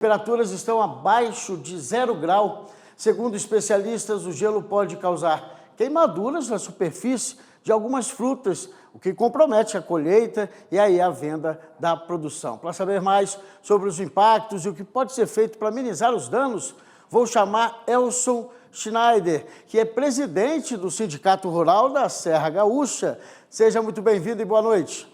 Temperaturas estão abaixo de 0 grau. Segundo especialistas, o gelo pode causar queimaduras na superfície de algumas frutas, o que compromete a colheita e aí a venda da produção. Para saber mais sobre os impactos e o que pode ser feito para amenizar os danos, vou chamar Elson Schneider, que é presidente do Sindicato Rural da Serra Gaúcha. Seja muito bem-vindo e boa noite.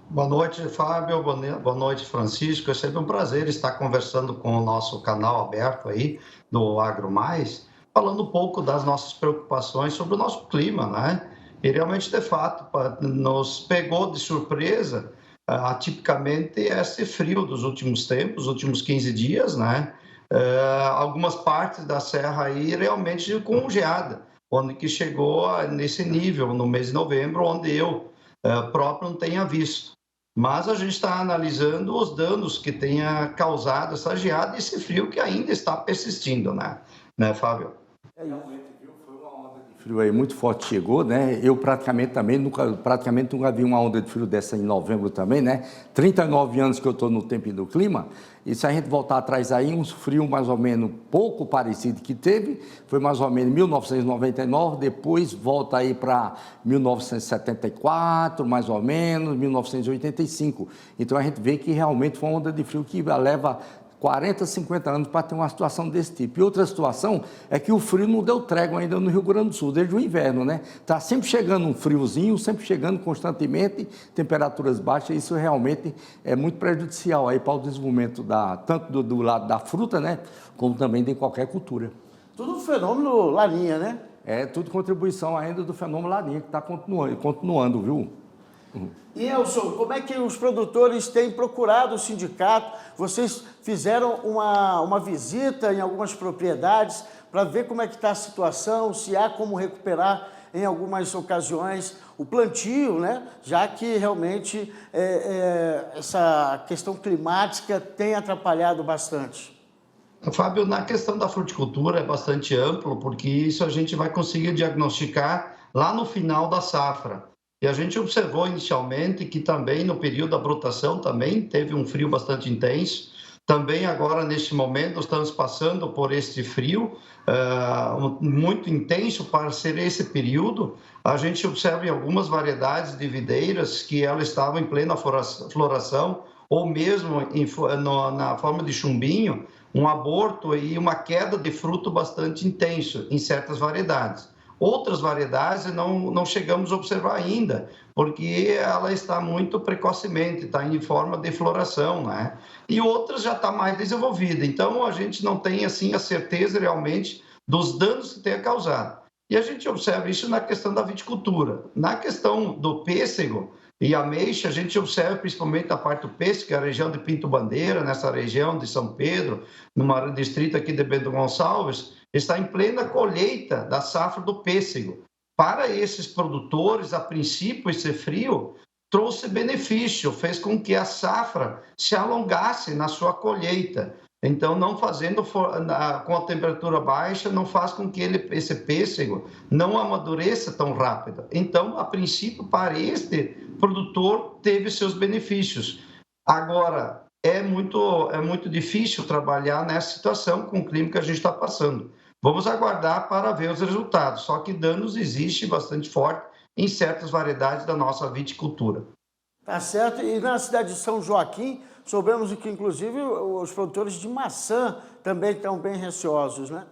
Boa noite, Fábio. Boa noite, Francisco. É sempre um prazer estar conversando com o nosso canal aberto aí do Agro Mais, falando um pouco das nossas preocupações sobre o nosso clima, né? E realmente, de fato, nos pegou de surpresa, atipicamente, esse frio dos últimos tempos, os últimos 15 dias, né? Algumas partes da serra aí realmente congeada, onde que chegou nesse nível no mês de novembro, onde eu próprio não tenha visto. Mas a gente está analisando os danos que tenha causado essa geada e esse frio que ainda está persistindo, né, Fábio? Frio aí muito forte chegou, né? Eu praticamente nunca vi uma onda de frio dessa em novembro também, né? 39 anos que eu estou no tempo e do clima, e se a gente voltar atrás aí, um frio mais ou menos pouco parecido que teve, foi mais ou menos 1999, depois volta aí para 1974, mais ou menos, 1985. Então a gente vê que realmente foi uma onda de frio que leva 40, 50 anos para ter uma situação desse tipo. E outra situação é que o frio não deu trégua ainda no Rio Grande do Sul, desde o inverno, né? Está sempre chegando um friozinho, sempre chegando constantemente, temperaturas baixas, isso realmente é muito prejudicial aí para o desenvolvimento tanto do lado da fruta, né? Como também de qualquer cultura. Tudo fenômeno Laninha, né? É tudo contribuição ainda do fenômeno Laninha, que está continuando, viu? E, Elson, como é que os produtores têm procurado o sindicato? Vocês fizeram uma visita em algumas propriedades para ver como é que está a situação, se há como recuperar em algumas ocasiões o plantio, né? Já que realmente essa questão climática tem atrapalhado bastante. Fábio, na questão da fruticultura é bastante amplo, porque isso a gente vai conseguir diagnosticar lá no final da safra. E a gente observou inicialmente que também no período da brotação também teve um frio bastante intenso. Também agora, neste momento, estamos passando por este frio muito intenso para ser esse período. A gente observa em algumas variedades de videiras que elas estavam em plena floração, ou mesmo na forma de chumbinho, um aborto e uma queda de fruto bastante intenso em certas variedades. Outras variedades não chegamos a observar ainda, porque ela está muito precocemente, está em forma de floração, né? E outras já está mais desenvolvida. Então, a gente não tem assim a certeza realmente dos danos que tenha causado. E a gente observa isso na questão da viticultura. Na questão do pêssego e ameixa, a gente observa principalmente a parte do pêssego, que é a região de Pinto Bandeira, nessa região de São Pedro, numa distrito aqui de Bento Gonçalves, está em plena colheita da safra do pêssego. Para esses produtores, a princípio, esse frio trouxe benefício, fez com que a safra se alongasse na sua colheita. Então, não fazendo com a temperatura baixa, não faz com que esse pêssego não amadureça tão rápido. Então, a princípio, para este produtor, teve seus benefícios. Agora, é muito difícil trabalhar nessa situação com o clima que a gente está passando. Vamos aguardar para ver os resultados, só que danos existe bastante forte em certas variedades da nossa viticultura. Tá certo. E na cidade de São Joaquim, soubemos que, inclusive, os produtores de maçã também estão bem receosos, né?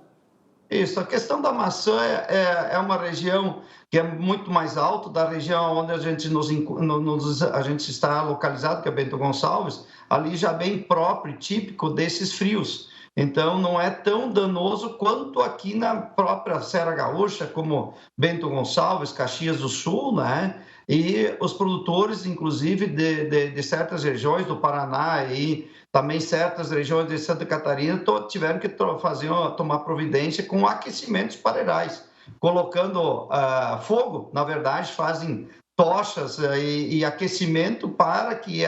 Isso, a questão da maçã é uma região que é muito mais alta, da região onde a gente está localizado, que é Bento Gonçalves, ali já bem próprio, típico desses frios. Então, não é tão danoso quanto aqui na própria Serra Gaúcha, como Bento Gonçalves, Caxias do Sul, né? E os produtores, inclusive, de certas regiões do Paraná e também certas regiões de Santa Catarina tiveram que tomar providência com aquecimentos parreirais, colocando fogo, na verdade, fazem tochas e aquecimento para que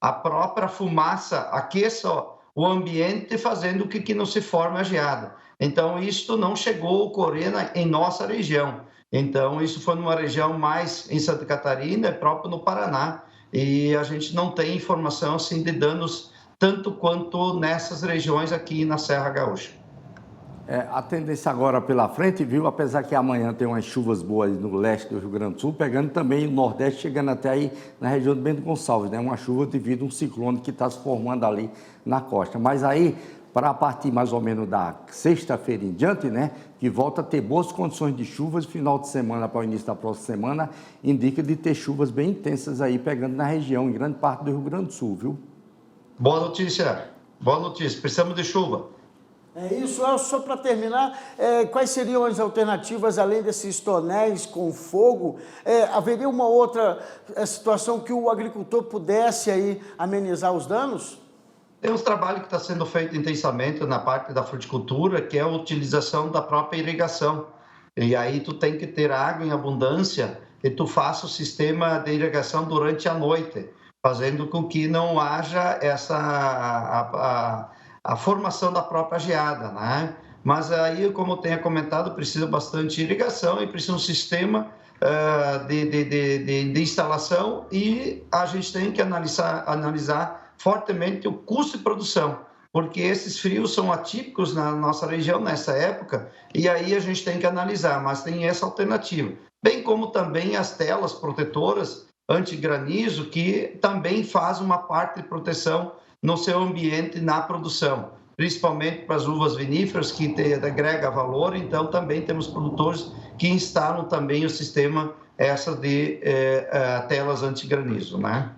a própria fumaça aqueça o ambiente, fazendo com que não se forme a geada. Então, isto não chegou a ocorrer em nossa região. Então, isso foi numa região mais em Santa Catarina, próprio no Paraná, e a gente não tem informação assim, de danos tanto quanto nessas regiões aqui na Serra Gaúcha. A tendência agora pela frente, viu? Apesar que amanhã tem umas chuvas boas no leste do Rio Grande do Sul, pegando também no Nordeste, chegando até aí na região do Bento Gonçalves, né? Uma chuva devido a um ciclone que está se formando ali na costa. Mas aí, para a partir mais ou menos da sexta-feira em diante, né? Que volta a ter boas condições de chuvas, final de semana para o início da próxima semana, indica de ter chuvas bem intensas aí, pegando na região, em grande parte do Rio Grande do Sul, viu? Boa notícia, precisamos de chuva. É isso. Só para terminar, quais seriam as alternativas, além desses tonéis com fogo? Haveria uma outra situação que o agricultor pudesse aí amenizar os danos? Tem uns trabalhos que está sendo feito intensamente na parte da fruticultura, que é a utilização da própria irrigação. E aí tu tem que ter água em abundância e tu faça o sistema de irrigação durante a noite, fazendo com que não haja a formação da própria geada, né? Mas aí, como eu tenho comentado, precisa bastante irrigação e precisa um sistema de instalação, e a gente tem que analisar fortemente o custo de produção, porque esses frios são atípicos na nossa região nessa época, e aí a gente tem que analisar, mas tem essa alternativa. Bem como também as telas protetoras anti-granizo, que também faz uma parte de proteção no seu ambiente, na produção, principalmente para as uvas viníferas, que agrega valor. Então, também temos produtores que instalam também o sistema de telas anti-granizo, né?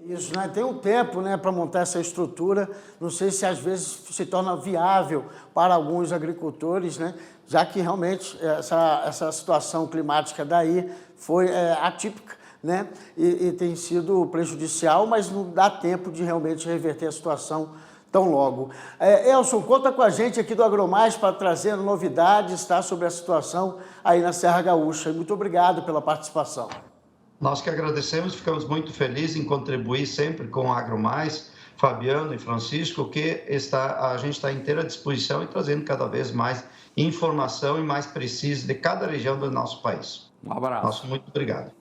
Isso, né? Tem um tempo, né, para montar essa estrutura. Não sei se às vezes se torna viável para alguns agricultores, né? Já que realmente essa situação climática daí foi atípica, né? E tem sido prejudicial, mas não dá tempo de realmente reverter a situação tão logo. Elson, conta com a gente aqui do AgroMais para trazer novidades, tá, sobre a situação aí na Serra Gaúcha. Muito obrigado pela participação. Nós que agradecemos, ficamos muito felizes em contribuir sempre com o AgroMais, Fabiano e Francisco, que a gente está à inteira disposição e trazendo cada vez mais informação e mais precisa de cada região do nosso país. Um abraço. Muito obrigado.